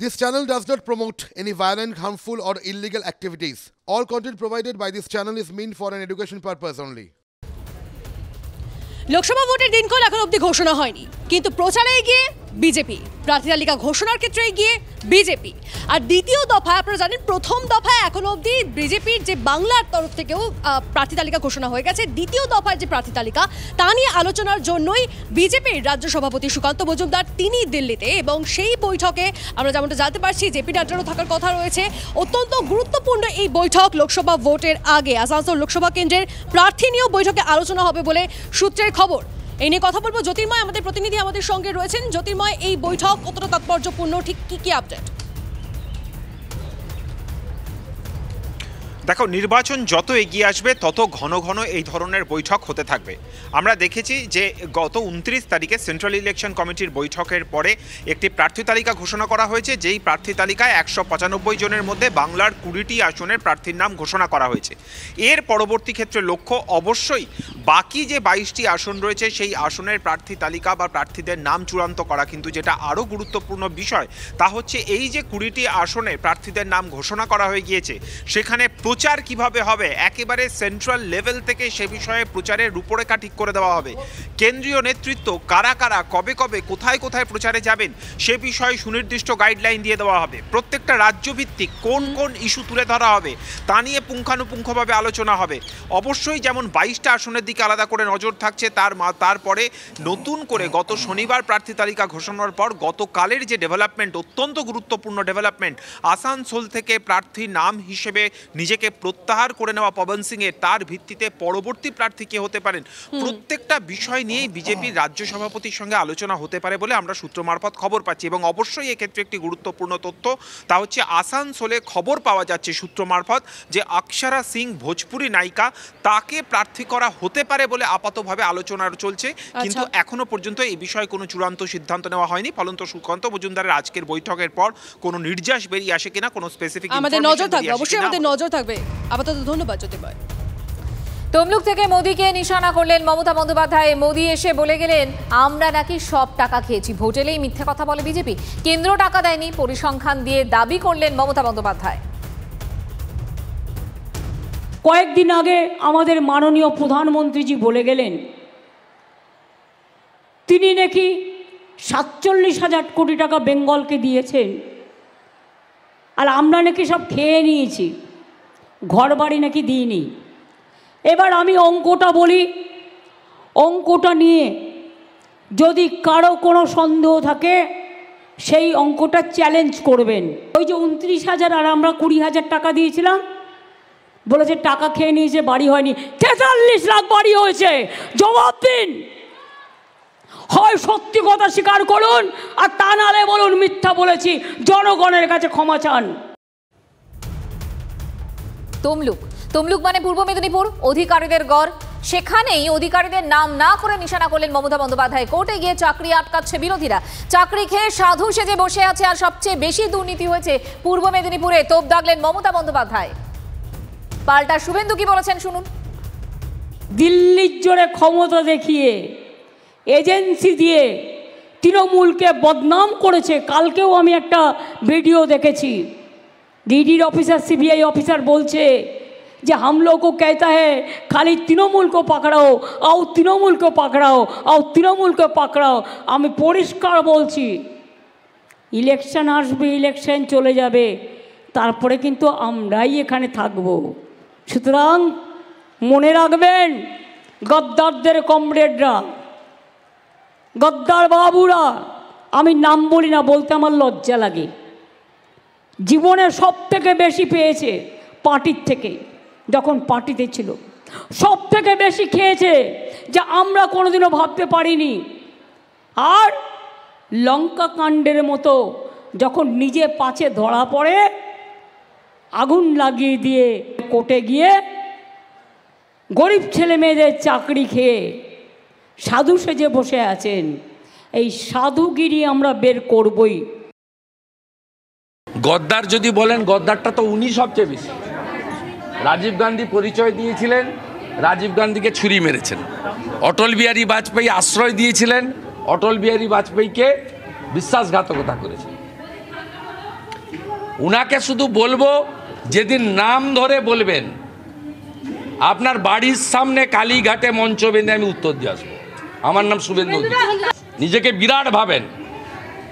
This channel does not promote any violent, harmful or illegal activities. All content provided by this channel is meant for an education purpose only. Lok Sabha ভোটের দিনক্ষণ এখন অবধি ঘোষণা হয়নি, কিন্তু প্রচারে এগিয়ে বিজেপি। প্রার্থী তালিকা ঘোষণার ক্ষেত্রে এগিয়ে বিজেপি। আর দ্বিতীয় দফায় আপনারা জানেন, প্রথম দফায় এখন অবধি বিজেপির যে বাংলার তরফ থেকেও প্রার্থী তালিকা ঘোষণা হয়ে গেছে। দ্বিতীয় দফার যে প্রার্থী তালিকা তা নিয়ে আলোচনার জন্যই বিজেপির রাজ্য সভাপতি সুকান্ত মজুমদার তিনি দিল্লিতে, এবং সেই বৈঠকে আমরা যেমনটা জানতে পারছি জেপি নাড্ডারও থাকার কথা রয়েছে। অত্যন্ত গুরুত্বপূর্ণ এই বৈঠক লোকসভা ভোটের আগে। আসানসোল লোকসভা কেন্দ্রের প্রার্থী নিয়েও বৈঠকে আলোচনা হবে বলে সূত্রের খবর। এই নিয়ে কথা বলবো জ্যোতির্ময়, আমাদের প্রতিনিধি আমাদের সঙ্গে রয়েছেন। জ্যোতির্ময়, এই বৈঠক কতটা তাৎপর্যপূর্ণ, ঠিক কি আপডেট? দেখো, নির্বাচন যত এগিয়ে আসবে তত ঘন ঘন এই ধরনের বৈঠক হতে থাকবে। আমরা দেখেছি যে গত 29 তারিখে সেন্ট্রাল ইলেকশন কমিটির বৈঠকের পরে একটি প্রার্থী তালিকা ঘোষণা করা হয়েছে, যেই প্রার্থী তালিকায় 195 জনের মধ্যে বাংলার 20টি আসনের প্রার্থীর নাম ঘোষণা করা হয়েছে। এর পরবর্তী ক্ষেত্রে লক্ষ্য অবশ্যই বাকি যে 22টি আসন রয়েছে সেই আসনের প্রার্থী তালিকা বা প্রার্থীদের নাম চূড়ান্ত করা। কিন্তু যেটা আরও গুরুত্বপূর্ণ বিষয় তা হচ্ছে এই যে 20টি আসনে প্রার্থীদের নাম ঘোষণা করা হয়ে গিয়েছে, সেখানে প্রচার কিভাবে হবে একেবারে সেন্ট্রাল লেভেল থেকে সে বিষয়ে প্রচারের রূপরেখা ঠিক করে দেওয়া হবে। কেন্দ্রীয় নেতৃত্ব কারা কারা কবে কবে কোথায় কোথায় প্রচারে যাবেন সে বিষয়ে সুনির্দিষ্ট গাইডলাইন দিয়ে দেওয়া হবে। প্রত্যেকটা রাজ্যভিত্তিক কোন কোন ইস্যু তুলে ধরা হবে তা নিয়ে পুঙ্খানুপুঙ্খভাবে আলোচনা হবে। অবশ্যই যেমন 22টা আসনের দিকে আলাদা করে নজর থাকছে, তারপরে নতুন করে গত শনিবার প্রার্থী তালিকা ঘোষণার পর গতকালের যে ডেভেলপমেন্ট, অত্যন্ত গুরুত্বপূর্ণ ডেভেলপমেন্ট, আসানসোল থেকে প্রার্থী নাম হিসেবে নিজেকে প্রত্যাহার করে নেওয়া পবন সিংয়ের, তার ভিত্তিতে পরবর্তী প্রার্থী কে হতে পারেন, প্রত্যেকটা বিষয় নিয়েই বিজেপির রাজ্য সভাপতির সঙ্গে আলোচনা হতে পারে বলে আমরা সূত্র মারফত খবর পাচ্ছি। এবং অবশ্যই এক্ষেত্রে একটি গুরুত্বপূর্ণ তথ্য তা হচ্ছে আসানসোলে খবর পাওয়া যাচ্ছে সূত্র মারফত যে অক্ষরা সিং, ভোজপুরি নায়িকা, তাকে প্রার্থী করা হতে পারে বলে আপাতভাবে আলোচনা চলছে। কিন্তু এখনো পর্যন্ত এই বিষয়ে কোনো চূড়ান্ত সিদ্ধান্ত নেওয়া হয়নি। ফলন্ত সুকান্ত মজুমদারের আজকের বৈঠকের পর কোনো নির্যাস বেরিয়ে আসে কিনা, কোনো স্পেসিফিক আমাদের নজর থাকবে, অবশ্যই আমাদের নজর থাকবে। আপাতত ধন্যবাদ জ্যোতির্ময়। তমলুক থেকে মোদীকে নিশানা করলেন মমতা বন্দ্যোপাধ্যায়। মোদী এসে বলে গেলেন আমরা নাকি সব টাকা খেয়েছি। ভোট এলেই মিথ্যে কথা বলে বিজেপি, কেন্দ্র টাকা দেয়নি, পরিসংখ্যান দিয়ে দাবি করলেন মমতা বন্দ্যোপাধ্যায়। কয়েকদিন আগে আমাদের মাননীয় প্রধানমন্ত্রীজি বলে গেলেন তিনি নাকি 47,000 কোটি টাকা বেঙ্গলকে দিয়েছেন, আর আমরা নাকি সব খেয়ে নিয়েছি, ঘর বাড়ি নাকি দিইনি। এবার আমি অঙ্কটা বলি, অঙ্কটা নিয়ে যদি কারো কোনো সন্দেহ থাকে সেই অঙ্কটা চ্যালেঞ্জ করবেন। ওই যে 29,000 আর আমরা 20,000 টাকা দিয়েছিলাম, বলেছে টাকা খেয়ে নিয়েছে, বাড়ি হয়নি। 43 লাখ বাড়ি হয়েছে। জবাব দিন, হয় সত্যি কথা স্বীকার করুন, আর তা নাহলে বলুন মিথ্যা বলেছি, জনগণের কাছে ক্ষমা চান। তমলুক মানে পূর্ব মেদিনীপুর, অধিকারীদের গড়। সেখানেই অধিকারীদের নাম না করে নিশানা করলেন মমতা বন্দ্যোপাধ্যায়। কোর্টে গিয়ে চাকরি আটকাচ্ছে বিরোধীরা, চাকরি খেয়ে সাধু সেজে বসে আছে। আর সবচেয়ে বেশি দুর্নীতি হয়েছে পূর্ব মেদিনীপুরে, তোপ দাগলেন মমতা বন্দ্যোপাধ্যায়। পাল্টা শুভেন্দু কি বলেছেন শুনুন। দিল্লির জোরে ক্ষমতা দেখিয়ে, এজেন্সি দিয়ে তৃণমূলকে বদনাম করেছে। কালকেও আমি একটা ভিডিও দেখেছি, ডিডির অফিসার, সিবিআই অফিসার বলছে যে हम लोग को कहता है खाली तृणमूल को पकड़ाओ, आओ तृणमूल को पकड़ाओ, आओ तृणमूल को पकड़ाओ। আমি পরিষ্কার বলছি, ইলেকশন আসবে, ইলেকশন চলে যাবে, তারপরে কিন্তু আমরাই এখানে থাকব। সুতরাং মনে রাখবেন, গদ্দারদের কমরেডরা, গদ্দার বাবুরা, আমি নাম বলি না, বলতে আমার লজ্জা লাগে, জীবনে সব থেকে বেশি পেয়েছে পার্টির থেকে, যখন পার্টিতে ছিল সব থেকে বেশি খেয়েছে, যা আমরা কোনোদিনও ভাবতে পারিনি। আর লঙ্কা কাণ্ডের মতো যখন নিজে পাছে ধরা পড়ে, আগুন লাগিয়ে দিয়ে কোর্টে গিয়ে গরিব ছেলে মেয়েদের চাকরি খেয়ে সাধু সেজে বসে আছেন। এই সাধুগিরি আমরা বের করবই। গদ্দার যদি বলেন, গদ্দারটা তো উনি সবচেয়ে বেশি। রাজীব গান্ধী পরিচয় দিয়েছিলেন, রাজীব গান্ধীকে ছুরি মেরেছেন। অটল বিহারী বাজপেয়ী আশ্রয় দিয়েছিলেন, অটল বিহারী বাজপেয়ীকে বিশ্বাসঘাতকতা করেছেন। উনাকে শুধু বলবো, যেদিন নাম ধরে বলবেন আপনার বাড়ির সামনে কালীঘাটে মঞ্চ বেঁধে আমি উত্তর দিয়ে আসবো। আমার নাম শুভেন্দু অধিকারী। নিজেকে বিরাট ভাবেন,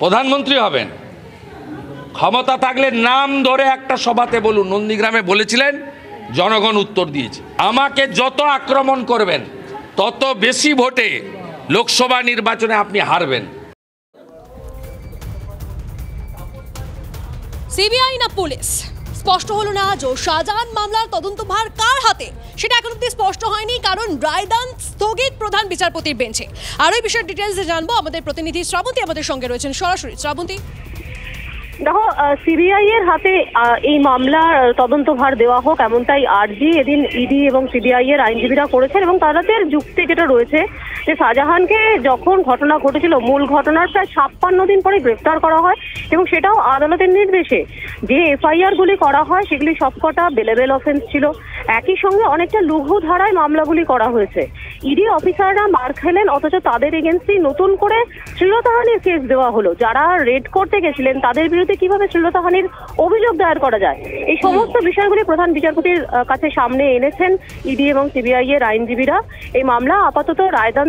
প্রধানমন্ত্রী হবেন, ক্ষমতা থাকলে নাম ধরে একটা সভাতে বলুন। নন্দীগ্রামে বলেছিলেন, জনগণ উত্তর দিয়েছে। আমাকে যত আক্রমণ করবেন তত বেশি ভোটে লোকসভা নির্বাচনে আপনি হারবেন। সিবিআই না পুলিশ, স্পষ্ট হলো না আজও শাহজাহান মামলার তদন্তভার কার হাতে সেটা এখন অব্দি স্পষ্ট হয়নি, কারণ রায়দান স্থগিত প্রধান বিচারপতির বেঞ্চে। আর ওই বিষয়ের ডিটেলস জানবো আমাদের প্রতিনিধি শ্রাবন্তী আমাদের সঙ্গে রয়েছেন সরাসরি। শ্রাবন্তী, দেখো, সিবিআই এর হাতে এই মামলার তদন্তভার দেওয়া হোক এমনটাই আর্জি এদিন ইডি এবং সিবিআই এর আইনজীবীরা করেছেন। এবং তাদের যুক্তি যেটা রয়েছে যে শাহজাহানকে যখন ঘটনা ঘটেছিল, মূল ঘটনার প্রায় 56 দিন পরে গ্রেফতার করা হয় এবং সেটাও আদালতের নির্দেশে। যে এফআইআর গুলি করা হয় সেগুলি সবকটা বেলেবেল অফেন্স ছিল, একই সঙ্গে অনেকটা লঘু ধারায় মামলাগুলি করা হয়েছে। ইডি অফিসাররা মার খেলেন, অথচ তাদের এগেন্সি নতুন করে শ্লীলতাহানির কেস দেওয়া হলো। যারা রেড করতে গেছিলেন তাদের বিরুদ্ধে কিভাবে শ্লীলতাহানির অভিযোগ দায়ের করা যায়, এই সমস্ত বিষয়গুলি প্রধান বিচারপতির কাছে সামনে এনেছেন ইডি এবং সিবিআই এর আইনজীবীরা। এই মামলা আপাতত রায়দান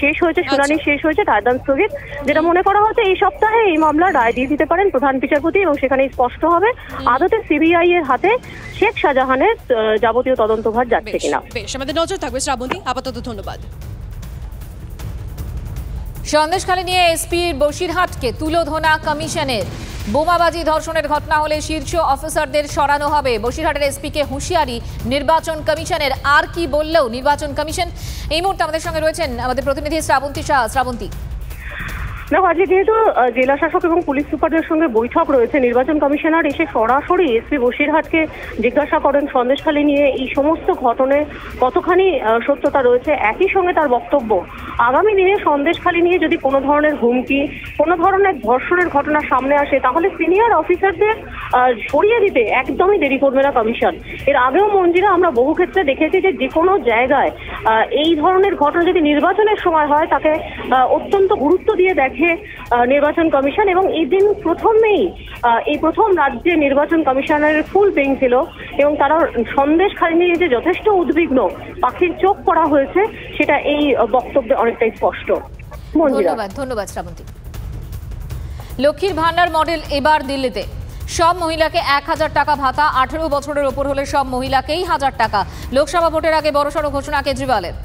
শেষ হয়েছে, শুনানি শেষ হয়েছে, রায়দান স্থগিত। যেটা মনে করা হচ্ছে এই সপ্তাহে এই মামলার রায় দিয়ে দিতে পারেন প্রধান বিচারপতি এবং সেখানেই স্পষ্ট হবে আদতে সিবিআই এর হাতে শেখ শাহজাহানের যাবতীয় তদন্তভার যাচ্ছে কিনা। বেশ, আমাদের নজর থাকবে শ্রাবন্তী। আপাতত ধন্যবাদ। সন্দেশখালী নিয়ে এসপির বসিরহাটকে তুলোধনা কমিশনের। বোমাবাজি ধর্ষণের ঘটনা হলে শীর্ষ অফিসারদের সরানো হবে। বসিরহাটের এসপিকে হুঁশিয়ারি নির্বাচন কমিশনের। আর কি বললেও নির্বাচন কমিশন। এই মুহূর্তে আমাদের সঙ্গে রয়েছেন আমাদের প্রতিনিধি শ্রাবন্তী শাহ। শ্রাবন্তী, দেখো, আজকে যেহেতু জেলা শাসক এবং পুলিশ সুপারদের সঙ্গে বৈঠক রয়েছে, নির্বাচন কমিশনার এসে সরাসরি এসপি বসিরহাটকে জিজ্ঞাসা করেন সন্দেশখালী নিয়ে এই সমস্ত ঘটনায় কতখানি সত্যতা রয়েছে। একই সঙ্গে তার বক্তব্য, আগামী দিনে সন্দেশখালী নিয়ে যদি কোনো ধরনের হুমকি, কোনো ধরনের ধর্ষণের ঘটনা সামনে আসে তাহলে সিনিয়র অফিসারদের সরিয়ে দিতে একদমই দেরি করবে না কমিশন। এর আগেও মঞ্জিরা আমরা বহু ক্ষেত্রে দেখেছি যে কোনো জায়গায় এই ধরনের ঘটনা যদি নির্বাচনের সময় হয় তাকে অত্যন্ত গুরুত্ব দিয়ে দেখে নির্বাচন কমিশন। এবং এই দিন এই প্রথম রাজ্যে নির্বাচন কমিশনের ফুল বেঞ্চ ছিল এবং তারা সন্দেশখালী নিয়ে যে যথেষ্ট উদ্বিগ্ন, পাখির চোখ করা হয়েছে, সেটা এই বক্তব্যে অনেকটাই স্পষ্ট। ধন্যবাদ শ্রাবন্তী। লক্ষ্মীর ভান্ডার মডেল এবার দিল্লিতে। সব মহিলাকে 1000 টাকা ভাতা, 18 বছরের ওপর হলে সব মহিলাকেই 1000 টাকা। লোকসভা ভোটের আগে বড়সড় ঘোষণা কেজরিওয়ালের।